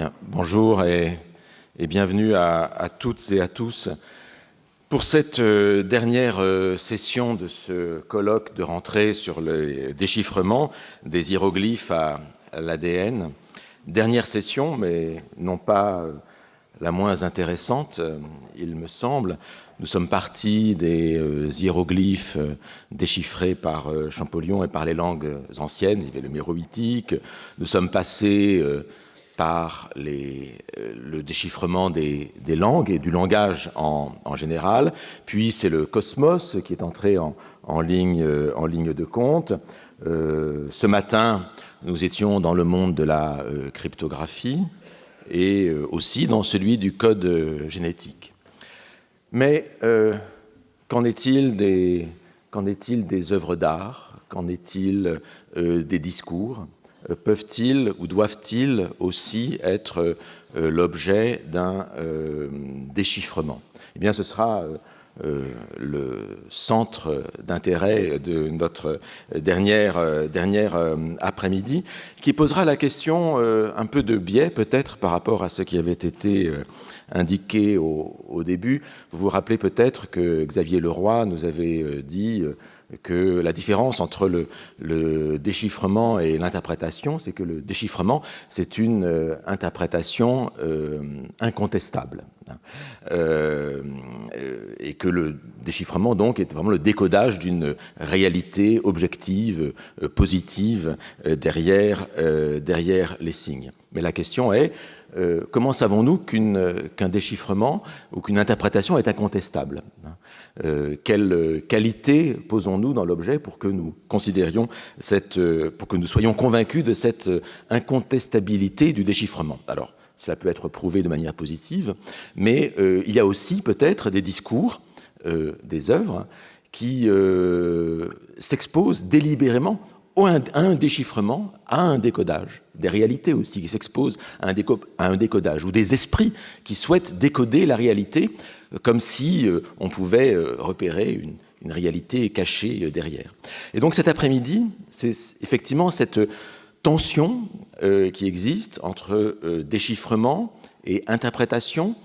Bien, bonjour et bienvenue à toutes et à tous pour cette dernière session de ce colloque de rentrée sur le déchiffrement des hiéroglyphes à l'ADN. Dernière session, mais non pas la moins intéressante, il me semble. Nous sommes partis des hiéroglyphes déchiffrés par Champollion et par les langues anciennes, il y avait le méroïtique. Nous sommes passés par le déchiffrement des langues et du langage en général. Puis c'est le cosmos qui est entré en ligne de compte. Ce matin, nous étions dans le monde de la cryptographie et aussi dans celui du code génétique. Mais qu'en est-il des œuvres d'art? Qu'en est-il des discours? Peuvent-ils ou doivent-ils aussi être l'objet d'un déchiffrement? Eh bien, ce sera le centre d'intérêt de notre dernière après-midi, qui posera la question un peu de biais peut-être par rapport à ce qui avait été indiqué au début. Vous vous rappelez peut-être que Xavier Leroy nous avait dit que la différence entre le déchiffrement et l'interprétation, c'est que le déchiffrement, c'est une interprétation incontestable. Et que le déchiffrement, donc, est vraiment le décodage d'une réalité objective, positive, derrière les signes. Mais la question est, comment savons-nous qu'un déchiffrement ou qu'une interprétation est incontestable? Quelle qualité posons-nous dans l'objet pour que nous considérions pour que nous soyons convaincus de cette incontestabilité du déchiffrement? Alors, cela peut être prouvé de manière positive, mais il y a aussi peut-être des discours, des œuvres, qui s'exposent délibérément à un déchiffrement, à un décodage, des réalités aussi qui s'exposent à un décodage, ou des esprits qui souhaitent décoder la réalité comme si on pouvait repérer une réalité cachée derrière. Et donc cet après-midi, c'est effectivement cette tension qui existe entre déchiffrement et interprétation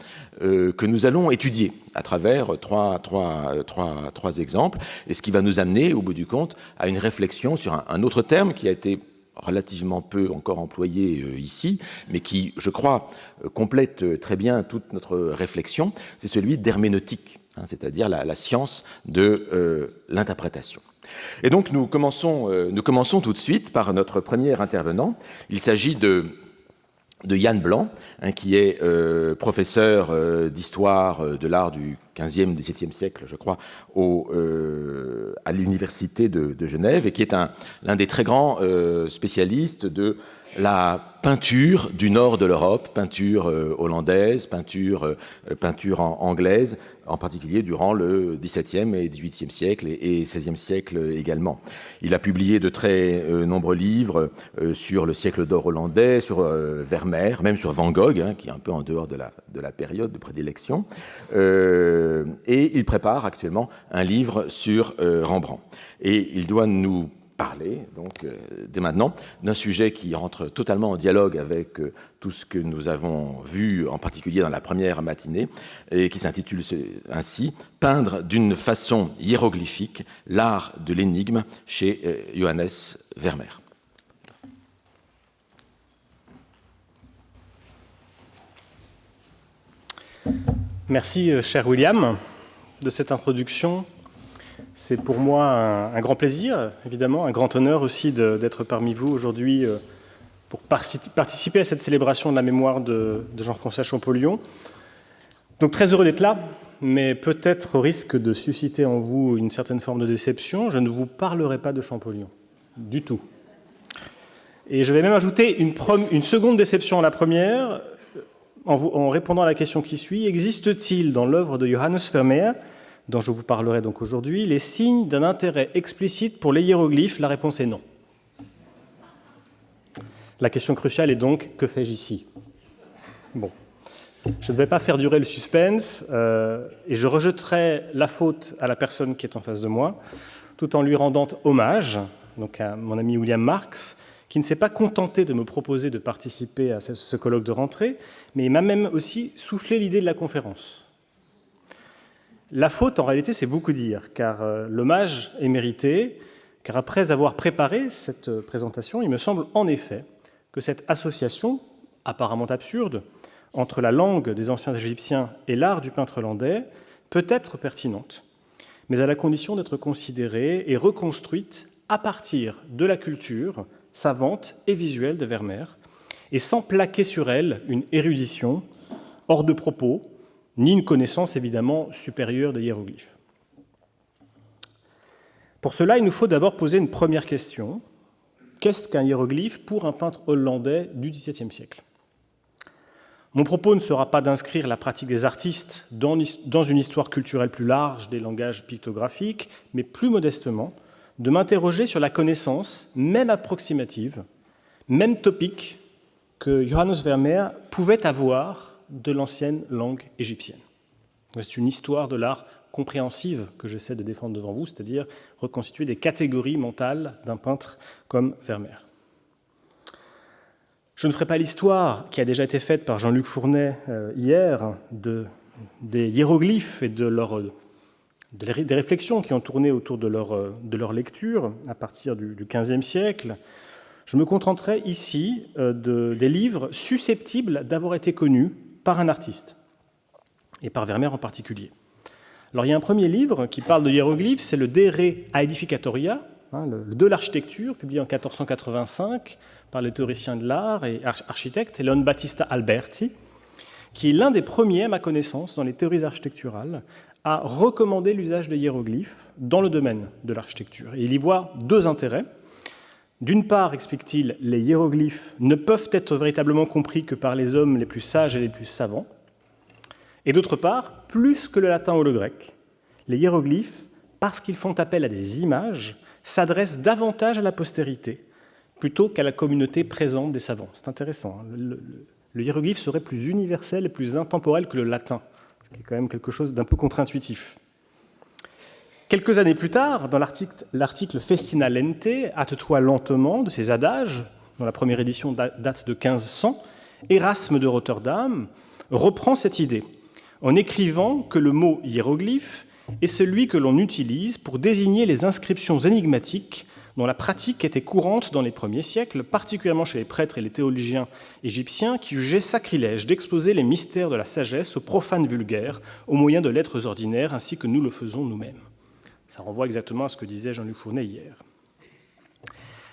que nous allons étudier à travers trois exemples, et ce qui va nous amener, au bout du compte, à une réflexion sur un autre terme qui a été relativement peu encore employé ici, mais qui, je crois, complète très bien toute notre réflexion, c'est celui d'herméneutique, c'est-à-dire la science de l'interprétation. Et donc nous commençons tout de suite par notre premier intervenant. Il s'agit de Yann Blanc, qui est professeur d'histoire de l'art du XVe, XVIIe siècle, je crois, à l'université de Genève, et qui est l'un des très grands spécialistes de la peinture du nord de l'Europe, peinture hollandaise, peinture anglaise, en particulier durant le XVIIe et XVIIIe siècle et XVIe siècle également. Il a publié de très nombreux livres sur le siècle d'or hollandais, sur Vermeer, même sur Van Gogh, qui est un peu en dehors de la période de prédilection. Et il prépare actuellement un livre sur Rembrandt. Et il doit nous parler, donc, dès maintenant, d'un sujet qui rentre totalement en dialogue avec tout ce que nous avons vu, en particulier dans la première matinée, et qui s'intitule ainsi « Peindre d'une façon hiéroglyphique l'art de l'énigme » chez Johannes Vermeer. Merci, cher William, de cette introduction. C'est pour moi un grand plaisir, évidemment, un grand honneur aussi d'être parmi vous aujourd'hui pour participer à cette célébration de la mémoire de Jean-François Champollion. Donc très heureux d'être là, mais peut-être au risque de susciter en vous une certaine forme de déception, je ne vous parlerai pas de Champollion, du tout. Et je vais même ajouter une seconde déception à la première, en répondant à la question qui suit. Existe-t-il dans l'œuvre de Johannes Vermeer, dont je vous parlerai donc aujourd'hui, les signes d'un intérêt explicite pour les hiéroglyphes? La réponse est non. La question cruciale est donc, que fais-je ici? Bon, je ne vais pas faire durer le suspense, et je rejetterai la faute à la personne qui est en face de moi, tout en lui rendant hommage, donc à mon ami William Marx, qui ne s'est pas contenté de me proposer de participer à ce colloque de rentrée, mais il m'a même aussi soufflé l'idée de la conférence. La faute, en réalité, c'est beaucoup dire, car l'hommage est mérité, car après avoir préparé cette présentation, il me semble en effet que cette association, apparemment absurde, entre la langue des anciens Égyptiens et l'art du peintre hollandais peut être pertinente, mais à la condition d'être considérée et reconstruite à partir de la culture savante et visuelle de Vermeer, et sans plaquer sur elle une érudition hors de propos, ni une connaissance évidemment supérieure des hiéroglyphes. Pour cela, il nous faut d'abord poser une première question. Qu'est-ce qu'un hiéroglyphe pour un peintre hollandais du XVIIe siècle ? Mon propos ne sera pas d'inscrire la pratique des artistes dans une histoire culturelle plus large des langages pictographiques, mais plus modestement, de m'interroger sur la connaissance, même approximative, même topique, que Johannes Vermeer pouvait avoir de l'ancienne langue égyptienne. C'est une histoire de l'art compréhensive que j'essaie de défendre devant vous, c'est-à-dire reconstituer des catégories mentales d'un peintre comme Vermeer. Je ne ferai pas l'histoire qui a déjà été faite par Jean-Luc Fournet hier des hiéroglyphes et des réflexions qui ont tourné autour de leur lecture à partir du XVe siècle. Je me contenterai ici des livres susceptibles d'avoir été connus par un artiste, et par Vermeer en particulier. Alors, il y a un premier livre qui parle de hiéroglyphes, c'est le De Re Aedificatoria, de l'architecture, publié en 1485 par le théoricien de l'art et architecte Leon Battista Alberti, qui est l'un des premiers, à ma connaissance, dans les théories architecturales, à recommander l'usage des hiéroglyphes dans le domaine de l'architecture. Et il y voit deux intérêts. D'une part, explique-t-il, les hiéroglyphes ne peuvent être véritablement compris que par les hommes les plus sages et les plus savants. Et d'autre part, plus que le latin ou le grec, les hiéroglyphes, parce qu'ils font appel à des images, s'adressent davantage à la postérité plutôt qu'à la communauté présente des savants. C'est intéressant. Le hiéroglyphe serait plus universel et plus intemporel que le latin, ce qui est quand même quelque chose d'un peu contre-intuitif. Quelques années plus tard, dans l'article Festina lente, hâte-toi lentement, de ces adages, dont la première édition date de 1500, Erasme de Rotterdam reprend cette idée en écrivant que le mot hiéroglyphe est celui que l'on utilise pour désigner les inscriptions énigmatiques dont la pratique était courante dans les premiers siècles, particulièrement chez les prêtres et les théologiens égyptiens qui jugeaient sacrilège d'exposer les mystères de la sagesse aux profanes vulgaires au moyen de lettres ordinaires, ainsi que nous le faisons nous-mêmes. Ça renvoie exactement à ce que disait Jean-Luc Fournet hier.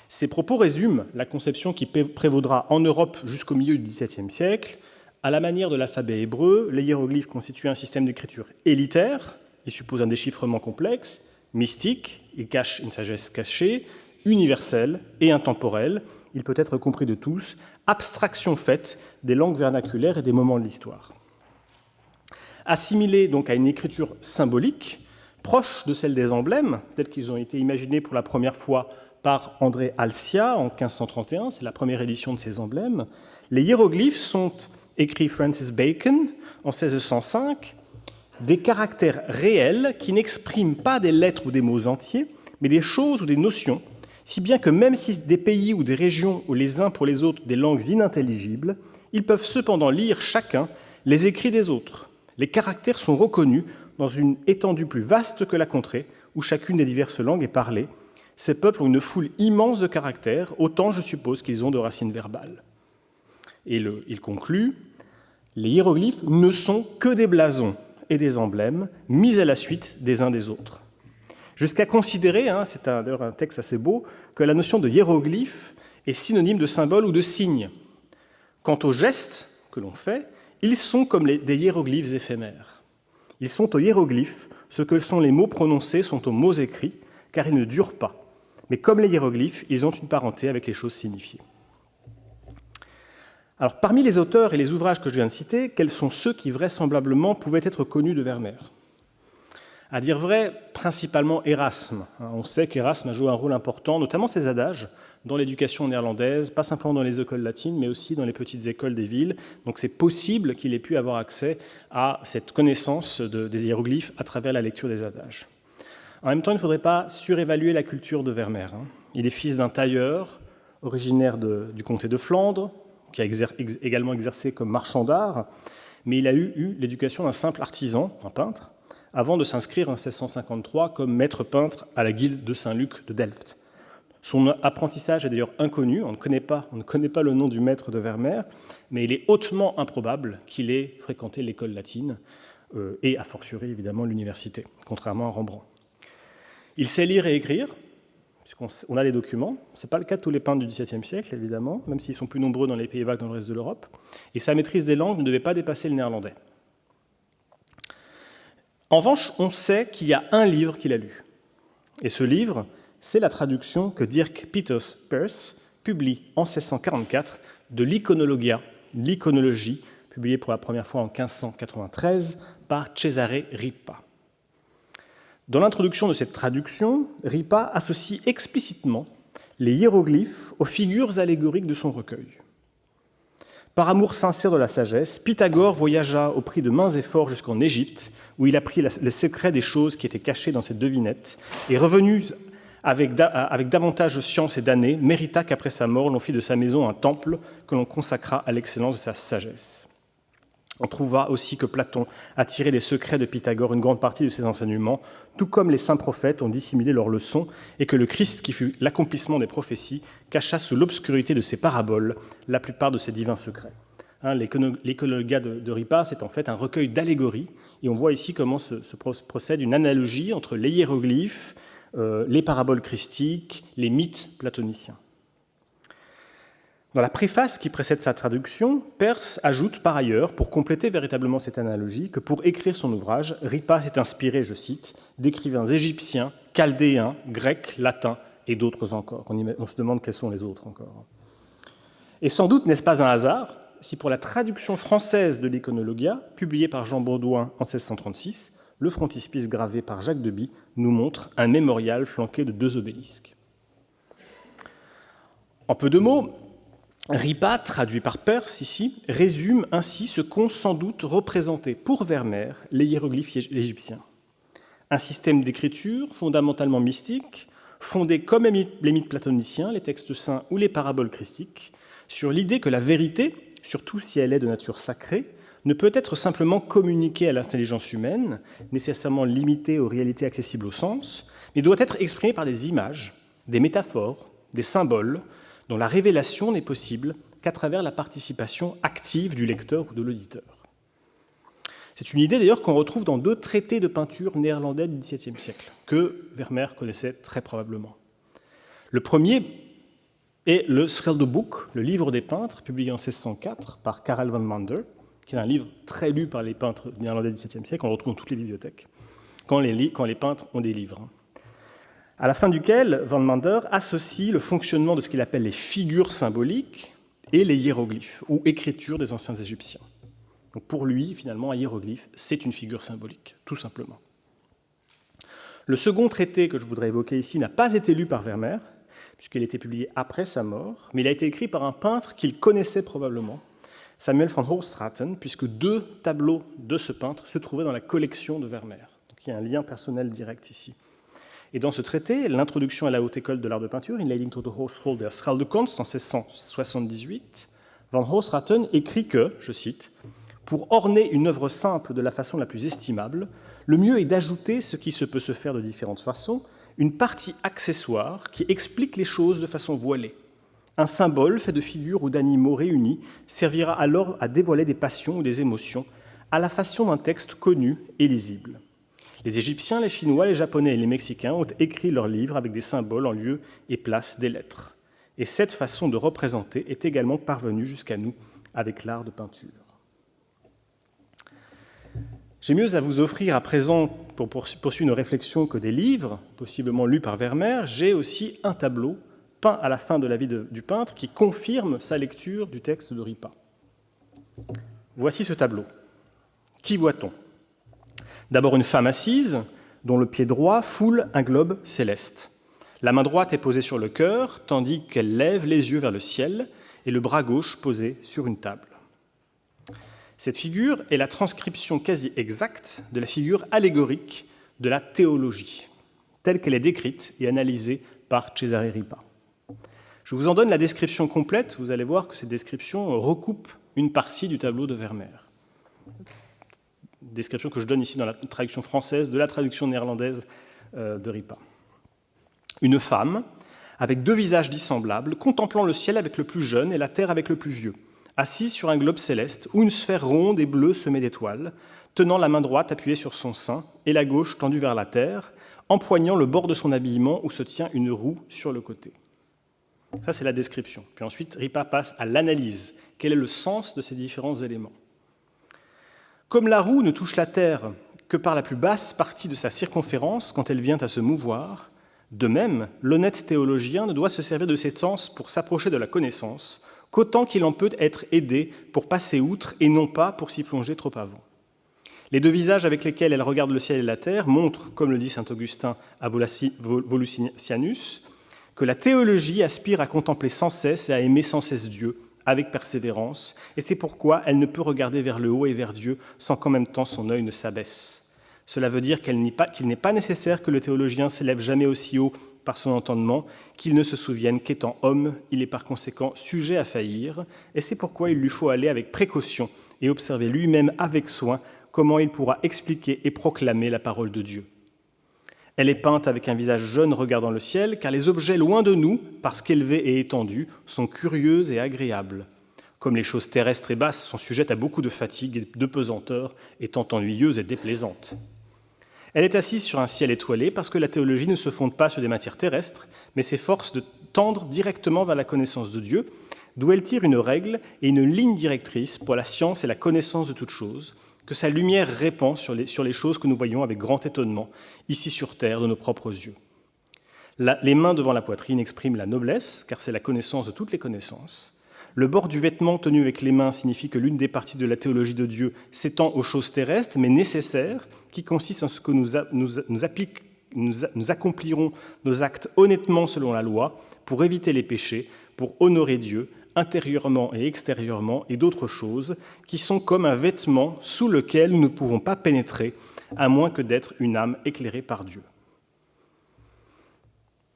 Ces propos résument la conception qui prévaudra en Europe jusqu'au milieu du XVIIe siècle. À la manière de l'alphabet hébreu, les hiéroglyphes constituent un système d'écriture élitaire. Il suppose un déchiffrement complexe, mystique, il cache une sagesse cachée, universelle et intemporelle. Il peut être compris de tous, abstraction faite des langues vernaculaires et des moments de l'histoire. Assimilé donc à une écriture symbolique, proche de celle des emblèmes, tels qu'ils ont été imaginés pour la première fois par André Alcia en 1531, c'est la première édition de ces emblèmes, les hiéroglyphes sont, écrit Francis Bacon en 1605, des caractères réels qui n'expriment pas des lettres ou des mots entiers, mais des choses ou des notions, si bien que même si des pays ou des régions ont les uns pour les autres des langues inintelligibles, ils peuvent cependant lire chacun les écrits des autres. Les caractères sont reconnus dans une étendue plus vaste que la contrée, où chacune des diverses langues est parlée. Ces peuples ont une foule immense de caractères, autant, je suppose, qu'ils ont de racines verbales. Et il conclut, les hiéroglyphes ne sont que des blasons et des emblèmes mis à la suite des uns des autres. Jusqu'à considérer, c'est d'ailleurs un texte assez beau, que la notion de hiéroglyphe est synonyme de symbole ou de signe. Quant aux gestes que l'on fait, ils sont comme des hiéroglyphes éphémères. Ils sont aux hiéroglyphes ce que sont les mots prononcés sont aux mots écrits, car ils ne durent pas. Mais comme les hiéroglyphes, ils ont une parenté avec les choses signifiées. Alors, parmi les auteurs et les ouvrages que je viens de citer, quels sont ceux qui vraisemblablement pouvaient être connus de Vermeer ? À dire vrai, principalement Erasme. On sait qu'Erasme a joué un rôle important, notamment ses adages, dans l'éducation néerlandaise, pas simplement dans les écoles latines, mais aussi dans les petites écoles des villes. Donc c'est possible qu'il ait pu avoir accès à cette connaissance des hiéroglyphes à travers la lecture des adages. En même temps, il ne faudrait pas surévaluer la culture de Vermeer. Il est fils d'un tailleur, originaire du comté de Flandre, qui a également exercé comme marchand d'art, mais il a eu l'éducation d'un simple artisan, un peintre, avant de s'inscrire en 1653 comme maître peintre à la guilde de Saint-Luc de Delft. Son apprentissage est d'ailleurs inconnu, on ne connaît pas le nom du maître de Vermeer, mais il est hautement improbable qu'il ait fréquenté l'école latine et, a fortiori, évidemment, l'université, contrairement à Rembrandt. Il sait lire et écrire, puisqu'on a des documents. Ce n'est pas le cas de tous les peintres du XVIIe siècle, évidemment, même s'ils sont plus nombreux dans les Pays-Bas que dans le reste de l'Europe. Et sa maîtrise des langues ne devait pas dépasser le néerlandais. En revanche, on sait qu'il y a un livre qu'il a lu. Et ce livre, c'est la traduction que Dirk Peters Peirce publie en 1644 de l'Iconologia, l'iconologie, publiée pour la première fois en 1593 par Cesare Ripa. Dans l'introduction de cette traduction, Ripa associe explicitement les hiéroglyphes aux figures allégoriques de son recueil. Par amour sincère de la sagesse, Pythagore voyagea au prix de maints efforts jusqu'en Égypte, où il apprit le secret des choses qui étaient cachées dans cette devinette, et revenu avec davantage de science et d'années, mérita qu'après sa mort, l'on fit de sa maison un temple que l'on consacra à l'excellence de sa sagesse. On trouva aussi que Platon a tiré des secrets de Pythagore une grande partie de ses enseignements, tout comme les saints prophètes ont dissimulé leurs leçons, et que le Christ, qui fut l'accomplissement des prophéties, cacha sous l'obscurité de ses paraboles la plupart de ses divins secrets. L'Iconologia de Ripa, c'est en fait un recueil d'allégories, et on voit ici comment se procède une analogie entre les hiéroglyphes, les paraboles christiques, les mythes platoniciens. Dans la préface qui précède sa traduction, Peirce ajoute par ailleurs, pour compléter véritablement cette analogie, que pour écrire son ouvrage, Ripa s'est inspiré, je cite, d'écrivains égyptiens, chaldéens, grecs, latins et d'autres encore. On se demande quels sont les autres encore. Et sans doute n'est-ce pas un hasard si pour la traduction française de l'Iconologia, publiée par Jean Baudouin en 1636, le frontispice gravé par Jacques Deby nous montre un mémorial flanqué de 2 obélisques. En peu de mots, Ripa, traduit par Peirce ici, résume ainsi ce qu'ont sans doute représenté pour Vermeer les hiéroglyphes égyptiens. Un système d'écriture fondamentalement mystique, fondé comme les mythes platoniciens, les textes saints ou les paraboles christiques, sur l'idée que la vérité, surtout si elle est de nature sacrée, ne peut être simplement communiquée à l'intelligence humaine, nécessairement limitée aux réalités accessibles au sens, mais doit être exprimée par des images, des métaphores, des symboles, dont la révélation n'est possible qu'à travers la participation active du lecteur ou de l'auditeur. C'est une idée d'ailleurs qu'on retrouve dans 2 traités de peinture néerlandais du XVIIe siècle, que Vermeer connaissait très probablement. Le premier est le Schilderboek, le livre des peintres, publié en 1604 par Karel van Mander, qui est un livre très lu par les peintres néerlandais du XVIIe siècle, on le retrouve dans toutes les bibliothèques, quand les peintres ont des livres. À la fin duquel Van Mander associe le fonctionnement de ce qu'il appelle les figures symboliques et les hiéroglyphes, ou écritures des anciens Égyptiens. Donc pour lui, finalement, un hiéroglyphe, c'est une figure symbolique, tout simplement. Le second traité que je voudrais évoquer ici n'a pas été lu par Vermeer, puisqu'il a été publié après sa mort, mais il a été écrit par un peintre qu'il connaissait probablement, Samuel van Hoogstraten, puisque 2 tableaux de ce peintre se trouvaient dans la collection de Vermeer. Donc il y a un lien personnel direct ici. Et dans ce traité, l'introduction à la Haute École de l'art de peinture, Inleiding tot de Hogeschool der Schilderkunst, en 1678, Van Hoogstraten écrit que, je cite, « Pour orner une œuvre simple de la façon la plus estimable, le mieux est d'ajouter, ce qui se peut se faire de différentes façons, une partie accessoire qui explique les choses de façon voilée. Un symbole fait de figures ou d'animaux réunis servira alors à dévoiler des passions ou des émotions à la façon d'un texte connu et lisible. Les Égyptiens, les Chinois, les Japonais et les Mexicains ont écrit leurs livres avec des symboles en lieu et place des lettres. Et cette façon de représenter est également parvenue jusqu'à nous avec l'art de peinture. » J'ai mieux à vous offrir à présent, pour poursuivre nos réflexions, que des livres, possiblement lus par Vermeer. J'ai aussi un tableau peint à la fin de la vie du peintre qui confirme sa lecture du texte de Ripa. Voici ce tableau. Qui voit-on ? D'abord une femme assise, dont le pied droit foule un globe céleste. La main droite est posée sur le cœur, tandis qu'elle lève les yeux vers le ciel, et le bras gauche posé sur une table. Cette figure est la transcription quasi exacte de la figure allégorique de la théologie, telle qu'elle est décrite et analysée par Cesare Ripa. Je vous en donne la description complète. Vous allez voir que cette description recoupe une partie du tableau de Vermeer. Description que je donne ici dans la traduction française de la traduction néerlandaise de Ripa. Une femme, avec deux visages dissemblables, contemplant le ciel avec le plus jeune et la terre avec le plus vieux, assise sur un globe céleste où une sphère ronde et bleue semée d'étoiles, tenant la main droite appuyée sur son sein et la gauche tendue vers la terre, empoignant le bord de son habillement où se tient une roue sur le côté. Ça, c'est la description. Puis ensuite, Ripa passe à l'analyse. Quel est le sens de ces différents éléments ? Comme la roue ne touche la terre que par la plus basse partie de sa circonférence quand elle vient à se mouvoir, de même, l'honnête théologien ne doit se servir de ses sens pour s'approcher de la connaissance qu'autant qu'il en peut être aidé pour passer outre et non pas pour s'y plonger trop avant. Les deux visages avec lesquels elle regarde le ciel et la terre montrent, comme le dit saint Augustin à Volusianus, que la théologie aspire à contempler sans cesse et à aimer sans cesse Dieu, avec persévérance, et c'est pourquoi elle ne peut regarder vers le haut et vers Dieu sans qu'en même temps son œil ne s'abaisse. Cela veut dire qu'il n'est pas nécessaire que le théologien s'élève jamais aussi haut par son entendement, qu'il ne se souvienne qu'étant homme, il est par conséquent sujet à faillir, et c'est pourquoi il lui faut aller avec précaution et observer lui-même avec soin comment il pourra expliquer et proclamer la parole de Dieu. Elle est peinte avec un visage jeune regardant le ciel, car les objets loin de nous, parce qu'élevés et étendus, sont curieux et agréables, comme les choses terrestres et basses sont sujettes à beaucoup de fatigue et de pesanteur, étant ennuyeuses et déplaisantes. Elle est assise sur un ciel étoilé, parce que la théologie ne se fonde pas sur des matières terrestres, mais s'efforce de tendre directement vers la connaissance de Dieu, d'où elle tire une règle et une ligne directrice pour la science et la connaissance de toutes choses, que sa lumière répand sur les choses que nous voyons avec grand étonnement, ici sur terre, de nos propres yeux. Les mains devant la poitrine expriment la noblesse, car c'est la connaissance de toutes les connaissances. Le bord du vêtement tenu avec les mains signifie que l'une des parties de la théologie de Dieu s'étend aux choses terrestres, mais nécessaires, qui consistent en ce que nous accomplirons nos actes honnêtement selon la loi, pour éviter les péchés, pour honorer Dieu, intérieurement et extérieurement, et d'autres choses, qui sont comme un vêtement sous lequel nous ne pouvons pas pénétrer, à moins que d'être une âme éclairée par Dieu.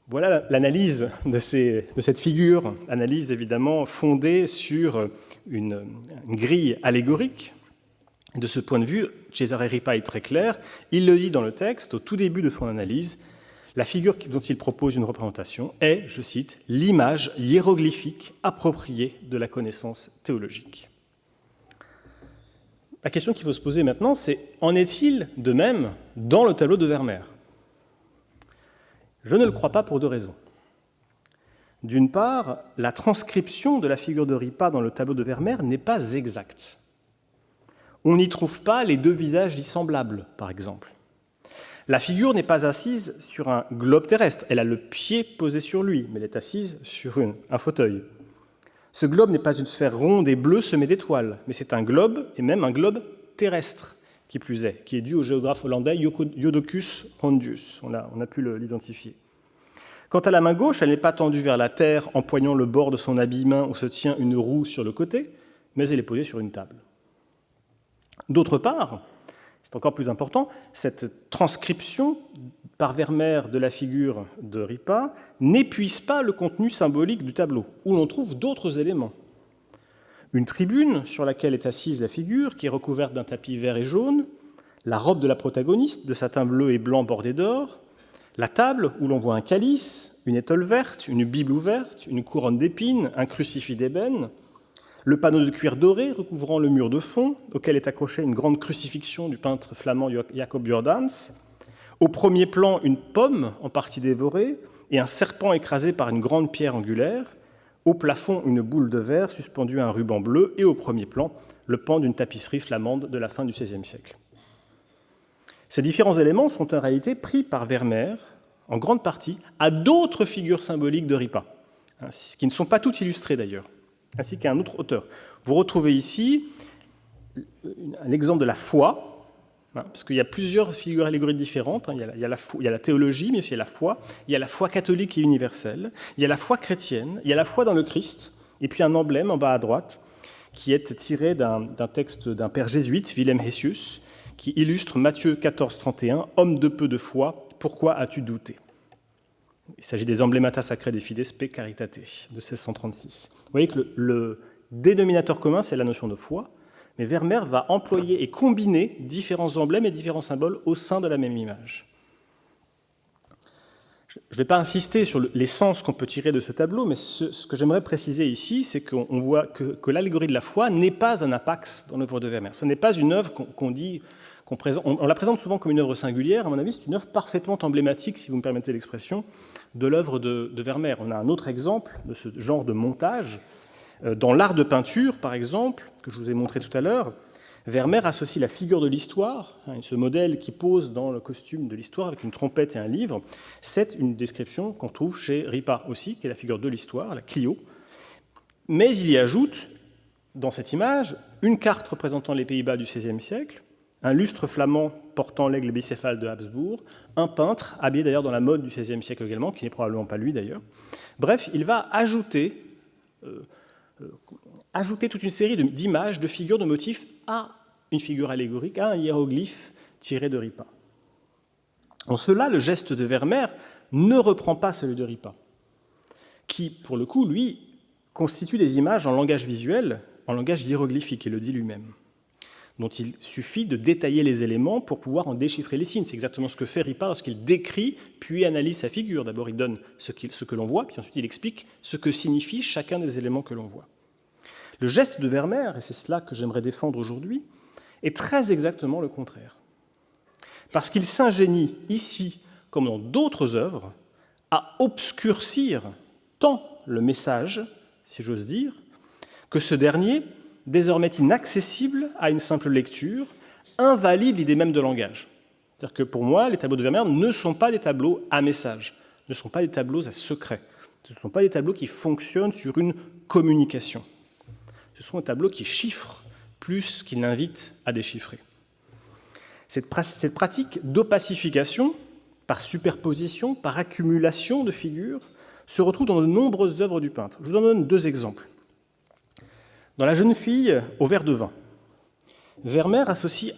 Voilà l'analyse de cette figure, analyse évidemment fondée sur une grille allégorique. De ce point de vue, Cesare Ripa est très clair. Il le dit dans le texte, au tout début de son analyse. La figure dont il propose une représentation est, je cite, « l'image hiéroglyphique appropriée de la connaissance théologique ». La question qu'il faut se poser maintenant, c'est « en est-il de même dans le tableau de Vermeer ?» Je ne le crois pas pour deux raisons. D'une part, la transcription de la figure de Ripa dans le tableau de Vermeer n'est pas exacte. On n'y trouve pas les deux visages dissemblables, par exemple. La figure n'est pas assise sur un globe terrestre. Elle a le pied posé sur lui, mais elle est assise sur un fauteuil. Ce globe n'est pas une sphère ronde et bleue semée d'étoiles, mais c'est un globe, et même un globe terrestre, qui plus est, qui est dû au géographe hollandais Jodocus Hondius. On a pu l'identifier. Quant à la main gauche, elle n'est pas tendue vers la terre, empoignant le bord de son habillement où se tient une roue sur le côté, mais elle est posée sur une table. D'autre part, c'est encore plus important, cette transcription par Vermeer de la figure de Ripa n'épuise pas le contenu symbolique du tableau, où l'on trouve d'autres éléments. Une tribune sur laquelle est assise la figure, qui est recouverte d'un tapis vert et jaune, la robe de la protagoniste, de satin bleu et blanc bordé d'or, la table où l'on voit un calice, une étole verte, une Bible ouverte, une couronne d'épines, un crucifix d'ébène, le panneau de cuir doré recouvrant le mur de fond, auquel est accrochée une grande crucifixion du peintre flamand Jacob Jordans. Au premier plan, une pomme en partie dévorée et un serpent écrasé par une grande pierre angulaire. Au plafond, une boule de verre suspendue à un ruban bleu. Et au premier plan, le pan d'une tapisserie flamande de la fin du XVIe siècle. Ces différents éléments sont en réalité pris par Vermeer, en grande partie, à d'autres figures symboliques de Ripa, qui ne sont pas toutes illustrées d'ailleurs, ainsi qu'à un autre auteur. Vous retrouvez ici un exemple de la foi, parce qu'il y a plusieurs figures allégoriques différentes. Il y a la théologie, mais aussi il y a la foi. Il y a la foi catholique et universelle. Il y a la foi chrétienne. Il y a la foi dans le Christ. Et puis un emblème en bas à droite, qui est tiré d'un texte d'un père jésuite, Wilhelm Hessius, qui illustre Matthieu 14, 31, « Homme de peu de foi, pourquoi as-tu douté ?» Il s'agit des Emblemata Sacrae de Fides Spe Caritate de 1636. Vous voyez que le dénominateur commun, c'est la notion de foi, mais Vermeer va employer et combiner différents emblèmes et différents symboles au sein de la même image. Je ne vais pas insister sur les sens qu'on peut tirer de ce tableau, mais ce que j'aimerais préciser ici, c'est qu'on voit que l'allégorie de la foi n'est pas un apax dans l'œuvre de Vermeer. Ce n'est pas une œuvre on la présente souvent comme une œuvre singulière. À mon avis, c'est une œuvre parfaitement emblématique, si vous me permettez l'expression, de l'œuvre de Vermeer. On a un autre exemple de ce genre de montage. Dans l'art de peinture, par exemple, que je vous ai montré tout à l'heure, Vermeer associe la figure de l'histoire, ce modèle qui pose dans le costume de l'histoire avec une trompette et un livre. C'est une description qu'on trouve chez Ripa aussi, qui est la figure de l'histoire, la Clio. Mais il y ajoute, dans cette image, une carte représentant les Pays-Bas du XVIe siècle, un lustre flamand portant l'aigle bicéphale de Habsbourg, un peintre, habillé d'ailleurs dans la mode du XVIe siècle également, qui n'est probablement pas lui d'ailleurs. Bref, il va ajouter toute une série d'images, de figures, de motifs à une figure allégorique, à un hiéroglyphe tiré de Ripa. En cela, le geste de Vermeer ne reprend pas celui de Ripa, qui, pour le coup, lui, constitue des images en langage visuel, en langage hiéroglyphique, il le dit lui-même, dont il suffit de détailler les éléments pour pouvoir en déchiffrer les signes. C'est exactement ce que fait Ripa lorsqu'il décrit puis analyse sa figure. D'abord, il donne ce que l'on voit, puis ensuite il explique ce que signifie chacun des éléments que l'on voit. Le geste de Vermeer, et c'est cela que j'aimerais défendre aujourd'hui, est très exactement le contraire. Parce qu'il s'ingénie ici, comme dans d'autres œuvres, à obscurcir tant le message, si j'ose dire, que ce dernier, désormais inaccessible à une simple lecture, invalide l'idée même de langage. C'est-à-dire que pour moi, les tableaux de Vermeer ne sont pas des tableaux à message, ne sont pas des tableaux à secret, ce ne sont pas des tableaux qui fonctionnent sur une communication. Ce sont des tableaux qui chiffrent plus qu'ils n'invitent à déchiffrer. Cette pratique d'opacification, par superposition, par accumulation de figures, se retrouve dans de nombreuses œuvres du peintre. Je vous en donne deux exemples. Dans La jeune fille au verre de vin, Vermeer associe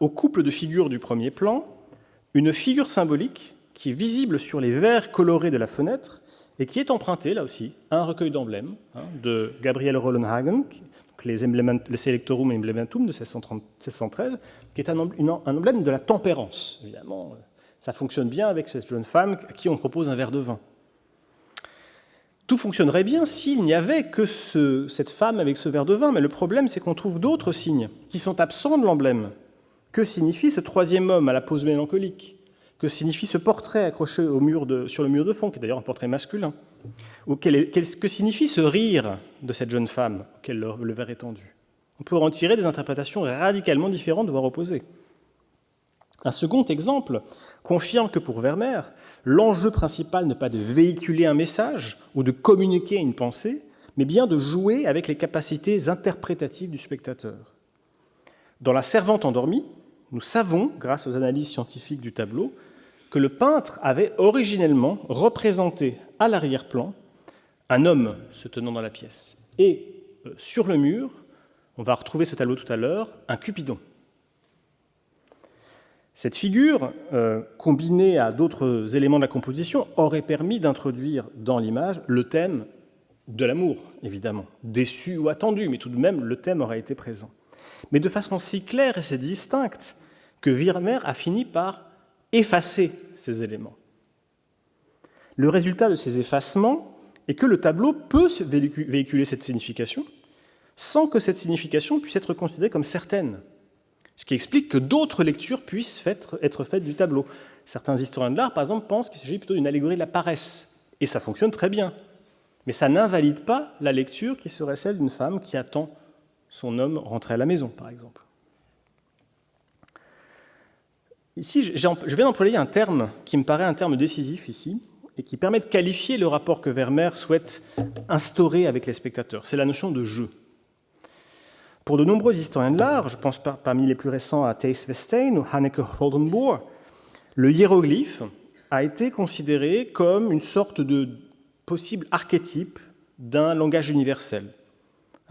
au couple de figures du premier plan une figure symbolique qui est visible sur les verres colorés de la fenêtre et qui est empruntée, là aussi, à un recueil d'emblèmes de Gabriel Rollenhagen, les Selectorum Emblematum de 1613, qui est un emblème de la tempérance, évidemment. Ça fonctionne bien avec cette jeune femme à qui on propose un verre de vin. Tout fonctionnerait bien s'il n'y avait que cette femme avec ce verre de vin, mais le problème, c'est qu'on trouve d'autres signes qui sont absents de l'emblème. Que signifie ce troisième homme à la pose mélancolique? Que signifie ce portrait accroché sur le mur de fond, qui est d'ailleurs un portrait masculin? Ou que signifie ce rire de cette jeune femme auquel le verre est tendu? On peut en tirer des interprétations radicalement différentes, voire opposées. Un second exemple confirme que pour Vermeer, l'enjeu principal n'est pas de véhiculer un message ou de communiquer une pensée, mais bien de jouer avec les capacités interprétatives du spectateur. Dans La servante endormie, nous savons, grâce aux analyses scientifiques du tableau, que le peintre avait originellement représenté à l'arrière-plan un homme se tenant dans la pièce. Et sur le mur, on va retrouver ce tableau tout à l'heure, un Cupidon. Cette figure, combinée à d'autres éléments de la composition, aurait permis d'introduire dans l'image le thème de l'amour, évidemment, déçu ou attendu, mais tout de même, le thème aurait été présent. Mais de façon si claire et si distincte que Vermeer a fini par effacer ces éléments. Le résultat de ces effacements est que le tableau peut véhiculer cette signification sans que cette signification puisse être considérée comme certaine. Ce qui explique que d'autres lectures puissent être faites du tableau. Certains historiens de l'art, par exemple, pensent qu'il s'agit plutôt d'une allégorie de la paresse. Et ça fonctionne très bien. Mais ça n'invalide pas la lecture qui serait celle d'une femme qui attend son homme rentrer à la maison, par exemple. Ici, je viens d'employer un terme qui me paraît un terme décisif ici, et qui permet de qualifier le rapport que Vermeer souhaite instaurer avec les spectateurs. C'est la notion de jeu. Pour de nombreux historiens de l'art, je pense parmi les plus récents à Thijs Westijn ou Hanneke Oldenboer, le hiéroglyphe a été considéré comme une sorte de possible archétype d'un langage universel.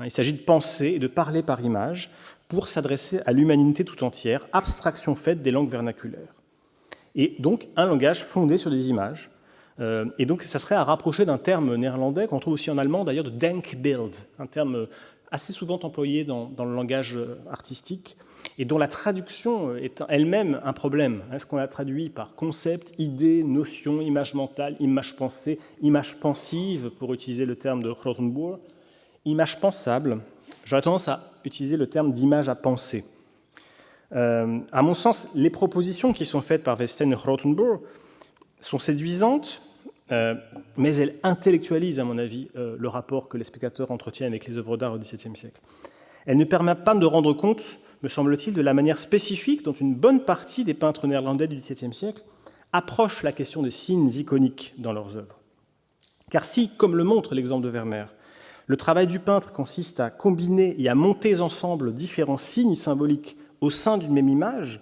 Il s'agit de penser et de parler par image pour s'adresser à l'humanité tout entière, abstraction faite des langues vernaculaires. Et donc un langage fondé sur des images, Et donc, ça serait à rapprocher d'un terme néerlandais qu'on trouve aussi en allemand, d'ailleurs, de Denkbild, un terme assez souvent employé dans le langage artistique, et dont la traduction est elle-même un problème. Est-ce qu'on a traduit par concept, idée, notion, image mentale, image pensée, image pensive, pour utiliser le terme de Rothenburg, image pensable? J'aurais tendance à utiliser le terme d'image à penser. À mon sens, les propositions qui sont faites par Westen et Rothenburg sont séduisantes, mais elles intellectualisent, à mon avis, le rapport que les spectateurs entretiennent avec les œuvres d'art au XVIIe siècle. Elles ne permettent pas de rendre compte, me semble-t-il, de la manière spécifique dont une bonne partie des peintres néerlandais du XVIIe siècle approchent la question des signes iconiques dans leurs œuvres. Car si, comme le montre l'exemple de Vermeer, le travail du peintre consiste à combiner et à monter ensemble différents signes symboliques au sein d'une même image,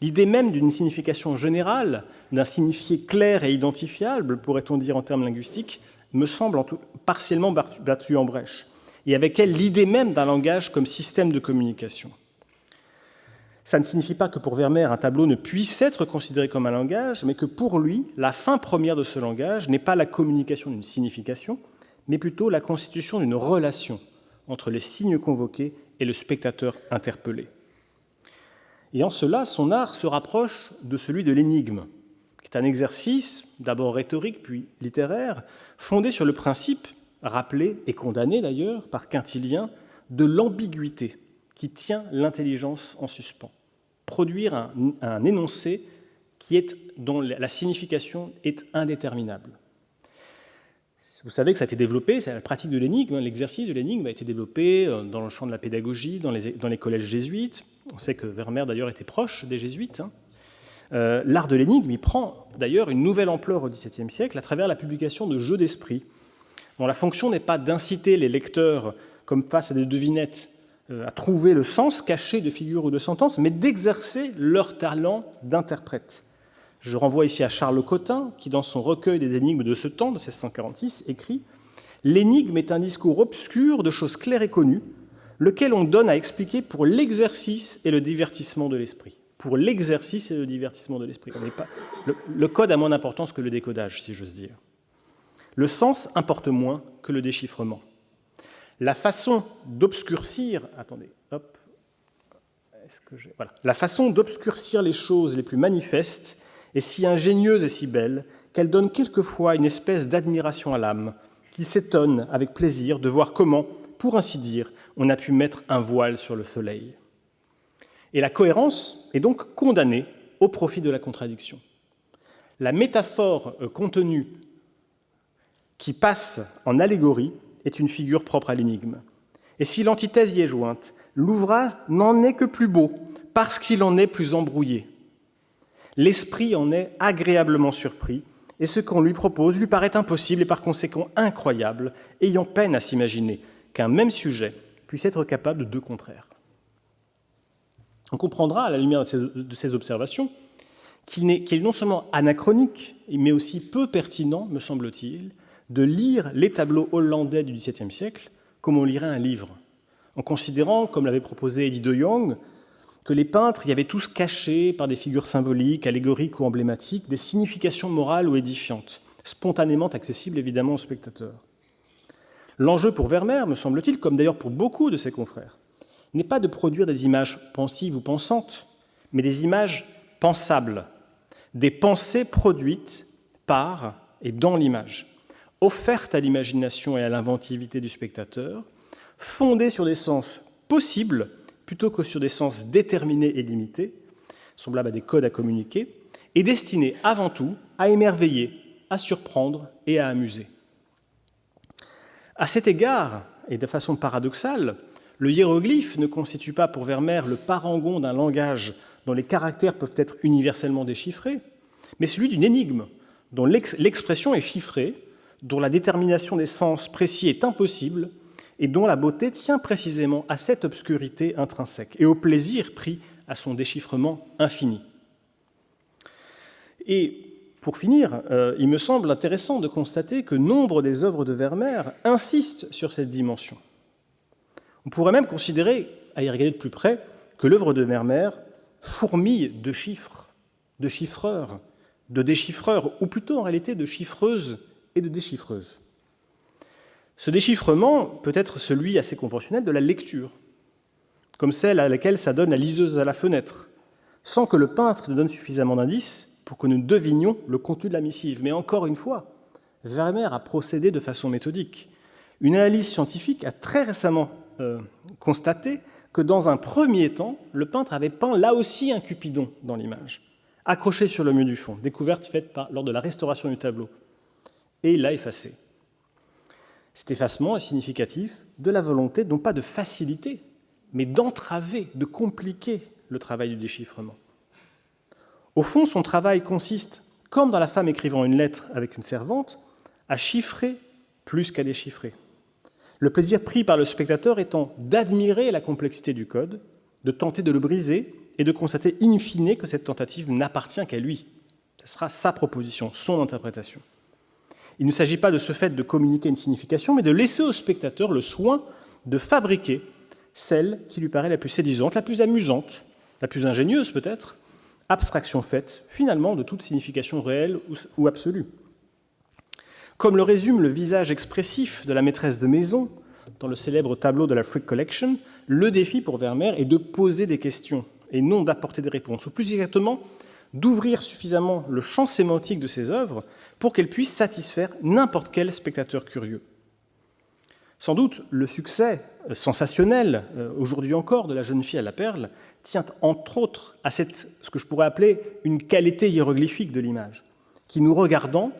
l'idée même d'une signification générale, d'un signifié clair et identifiable, pourrait-on dire en termes linguistiques, me semble partiellement battue en brèche, et avec elle l'idée même d'un langage comme système de communication. Ça ne signifie pas que pour Vermeer, un tableau ne puisse être considéré comme un langage, mais que pour lui, la fin première de ce langage n'est pas la communication d'une signification, mais plutôt la constitution d'une relation entre les signes convoqués et le spectateur interpellé. Et en cela, son art se rapproche de celui de l'énigme, qui est un exercice, d'abord rhétorique puis littéraire, fondé sur le principe, rappelé et condamné d'ailleurs par Quintilien, de l'ambiguïté qui tient l'intelligence en suspens. Produire un énoncé dont la signification est indéterminable. Vous savez que ça a été développé, c'est la pratique de l'énigme, l'exercice de l'énigme a été développé dans le champ de la pédagogie, dans les collèges jésuites. On sait que Vermeer, d'ailleurs, était proche des jésuites. L'art de l'énigme, il prend d'ailleurs une nouvelle ampleur au XVIIe siècle à travers la publication de jeux d'esprit, dont la fonction n'est pas d'inciter les lecteurs, comme face à des devinettes, à trouver le sens caché de figures ou de sentences, mais d'exercer leur talent d'interprète. Je renvoie ici à Charles Cotin, qui, dans son recueil des énigmes de ce temps, de 1646, écrit « L'énigme est un discours obscur de choses claires et connues, lequel on donne à expliquer pour l'exercice et le divertissement de l'esprit. » Pour l'exercice et le divertissement de l'esprit. Le code a moins d'importance que le décodage, si j'ose dire. Le sens importe moins que le déchiffrement. La façon d'obscurcir... Attendez, hop. Voilà. La façon d'obscurcir les choses les plus manifestes est si ingénieuse et si belle qu'elle donne quelquefois une espèce d'admiration à l'âme qui s'étonne avec plaisir de voir comment, pour ainsi dire, on a pu mettre un voile sur le soleil. Et la cohérence est donc condamnée au profit de la contradiction. La métaphore contenue qui passe en allégorie est une figure propre à l'énigme. Et si l'antithèse y est jointe, l'ouvrage n'en est que plus beau, parce qu'il en est plus embrouillé. L'esprit en est agréablement surpris, et ce qu'on lui propose lui paraît impossible et par conséquent incroyable, ayant peine à s'imaginer qu'un même sujet puisse être capable de deux contraires. On comprendra, à la lumière de ces observations, qu'il est non seulement anachronique, mais aussi peu pertinent, me semble-t-il, de lire les tableaux hollandais du XVIIe siècle comme on lirait un livre, en considérant, comme l'avait proposé Eddie de Jong, que les peintres y avaient tous caché par des figures symboliques, allégoriques ou emblématiques, des significations morales ou édifiantes, spontanément accessibles évidemment aux spectateurs. L'enjeu pour Vermeer, me semble-t-il, comme d'ailleurs pour beaucoup de ses confrères, n'est pas de produire des images pensives ou pensantes, mais des images pensables, des pensées produites par et dans l'image, offertes à l'imagination et à l'inventivité du spectateur, fondées sur des sens possibles plutôt que sur des sens déterminés et limités, semblables à des codes à communiquer, et destinées avant tout à émerveiller, à surprendre et à amuser. À cet égard, et de façon paradoxale, le hiéroglyphe ne constitue pas pour Vermeer le parangon d'un langage dont les caractères peuvent être universellement déchiffrés, mais celui d'une énigme dont l'expression est chiffrée, dont la détermination des sens précis est impossible et dont la beauté tient précisément à cette obscurité intrinsèque et au plaisir pris à son déchiffrement infini. Et pour finir, il me semble intéressant de constater que nombre des œuvres de Vermeer insistent sur cette dimension. On pourrait même considérer, à y regarder de plus près, que l'œuvre de Vermeer fourmille de chiffres, de chiffreurs, de déchiffreurs, ou plutôt en réalité de chiffreuses et de déchiffreuses. Ce déchiffrement peut être celui assez conventionnel de la lecture, comme celle à laquelle s'adonne la liseuse à la fenêtre, sans que le peintre ne donne suffisamment d'indices pour que nous devinions le contenu de la missive. Mais encore une fois, Vermeer a procédé de façon méthodique. Une analyse scientifique a très récemment constaté que dans un premier temps, le peintre avait peint là aussi un Cupidon dans l'image, accroché sur le mur du fond, découverte faite lors de la restauration du tableau. Et il l'a effacé. Cet effacement est significatif de la volonté, non pas de faciliter, mais d'entraver, de compliquer le travail du déchiffrement. Au fond, son travail consiste, comme dans La femme écrivant une lettre avec une servante, à chiffrer plus qu'à déchiffrer. Le plaisir pris par le spectateur étant d'admirer la complexité du code, de tenter de le briser et de constater in fine que cette tentative n'appartient qu'à lui. Ce sera sa proposition, son interprétation. Il ne s'agit pas de ce fait de communiquer une signification, mais de laisser au spectateur le soin de fabriquer celle qui lui paraît la plus séduisante, la plus amusante, la plus ingénieuse peut-être, abstraction faite finalement de toute signification réelle ou absolue. Comme le résume le visage expressif de la maîtresse de maison dans le célèbre tableau de la Frick Collection, le défi pour Vermeer est de poser des questions et non d'apporter des réponses, ou plus exactement, d'ouvrir suffisamment le champ sémantique de ses œuvres pour qu'elles puissent satisfaire n'importe quel spectateur curieux. Sans doute, le succès sensationnel, aujourd'hui encore, de La jeune fille à la perle, tient entre autres à ce que je pourrais appeler une qualité hiéroglyphique de l'image, qui, nous regardant,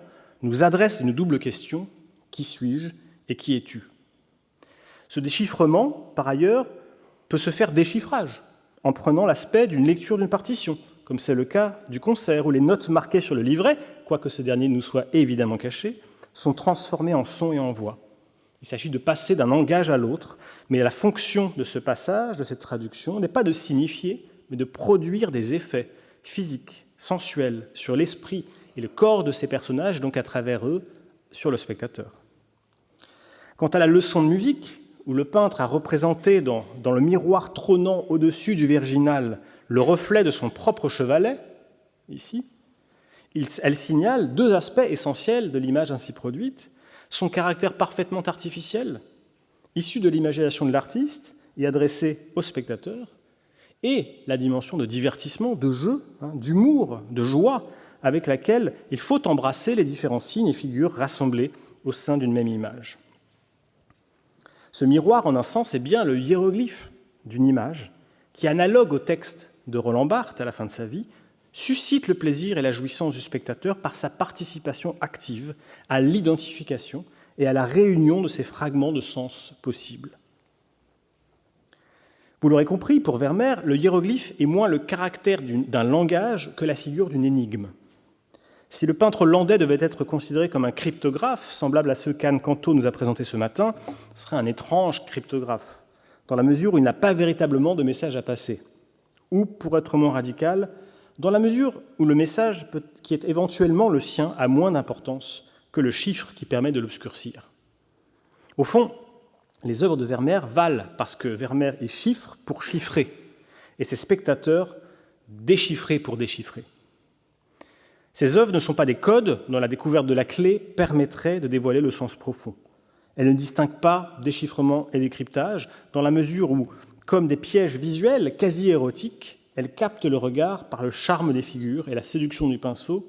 nous adresse une double question : qui suis-je et qui es-tu ? Ce déchiffrement, par ailleurs, peut se faire déchiffrage, en prenant l'aspect d'une lecture d'une partition, comme c'est le cas du concert, où les notes marquées sur le livret, quoique ce dernier nous soit évidemment caché, sont transformées en son et en voix. Il s'agit de passer d'un langage à l'autre, mais la fonction de ce passage, de cette traduction, n'est pas de signifier, mais de produire des effets physiques, sensuels, sur l'esprit et le corps de ces personnages, donc à travers eux, sur le spectateur. Quant à la leçon de musique, où le peintre a représenté dans le miroir trônant au-dessus du virginal le reflet de son propre chevalet, ici, elle signale deux aspects essentiels de l'image ainsi produite: son caractère parfaitement artificiel, issu de l'imagination de l'artiste et adressé au spectateur, et la dimension de divertissement, de jeu, d'humour, de joie, avec laquelle il faut embrasser les différents signes et figures rassemblés au sein d'une même image. Ce miroir, en un sens, est bien le hiéroglyphe d'une image qui, analogue au texte de Roland Barthes à la fin de sa vie, suscite le plaisir et la jouissance du spectateur par sa participation active à l'identification et à la réunion de ces fragments de sens possibles. Vous l'aurez compris, pour Vermeer, le hiéroglyphe est moins le caractère d'un langage que la figure d'une énigme. Si le peintre hollandais devait être considéré comme un cryptographe, semblable à ceux qu'Anne Canto nous a présentés ce matin, ce serait un étrange cryptographe, dans la mesure où il n'a pas véritablement de message à passer. Ou, pour être moins radical, dans la mesure où le message qui est éventuellement le sien a moins d'importance que le chiffre qui permet de l'obscurcir. Au fond, les œuvres de Vermeer valent parce que Vermeer est chiffre pour chiffrer, et ses spectateurs déchiffrer pour déchiffrer. Ces œuvres ne sont pas des codes dont la découverte de la clé permettrait de dévoiler le sens profond. Elles ne distinguent pas déchiffrement et décryptage, dans la mesure où, comme des pièges visuels quasi érotiques, elles captent le regard par le charme des figures et la séduction du pinceau,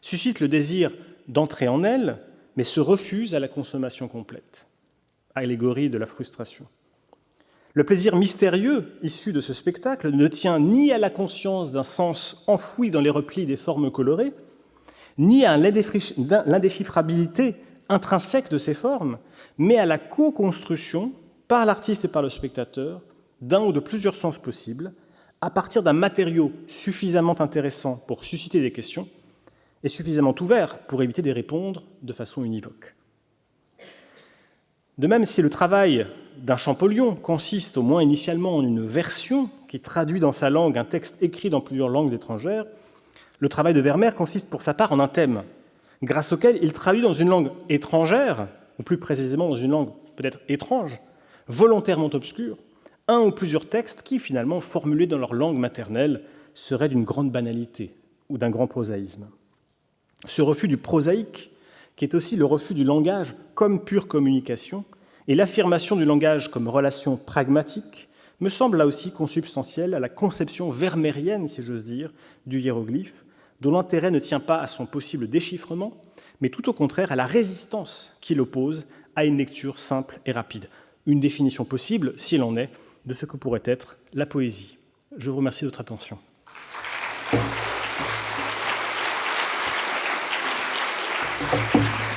suscitent le désir d'entrer en elles, mais se refusent à la consommation complète. Allégorie de la frustration. Le plaisir mystérieux issu de ce spectacle ne tient ni à la conscience d'un sens enfoui dans les replis des formes colorées, ni à l'indéchiffrabilité intrinsèque de ces formes, mais à la co-construction par l'artiste et par le spectateur d'un ou de plusieurs sens possibles, à partir d'un matériau suffisamment intéressant pour susciter des questions et suffisamment ouvert pour éviter d'y répondre de façon univoque. De même, si le travail d'un Champollion consiste au moins initialement en une version qui traduit dans sa langue un texte écrit dans plusieurs langues étrangères, le travail de Vermeer consiste pour sa part en un thème, grâce auquel il traduit dans une langue étrangère, ou plus précisément dans une langue peut-être étrange, volontairement obscure, un ou plusieurs textes qui, finalement, formulés dans leur langue maternelle, seraient d'une grande banalité ou d'un grand prosaïsme. Ce refus du prosaïque, qui est aussi le refus du langage comme pure communication, et l'affirmation du langage comme relation pragmatique, me semble là aussi consubstantiel à la conception vermeerienne, si j'ose dire, du hiéroglyphe, dont l'intérêt ne tient pas à son possible déchiffrement, mais tout au contraire à la résistance qu'il oppose à une lecture simple et rapide. Une définition possible, s'il en est, de ce que pourrait être la poésie. Je vous remercie de votre attention. Thank you.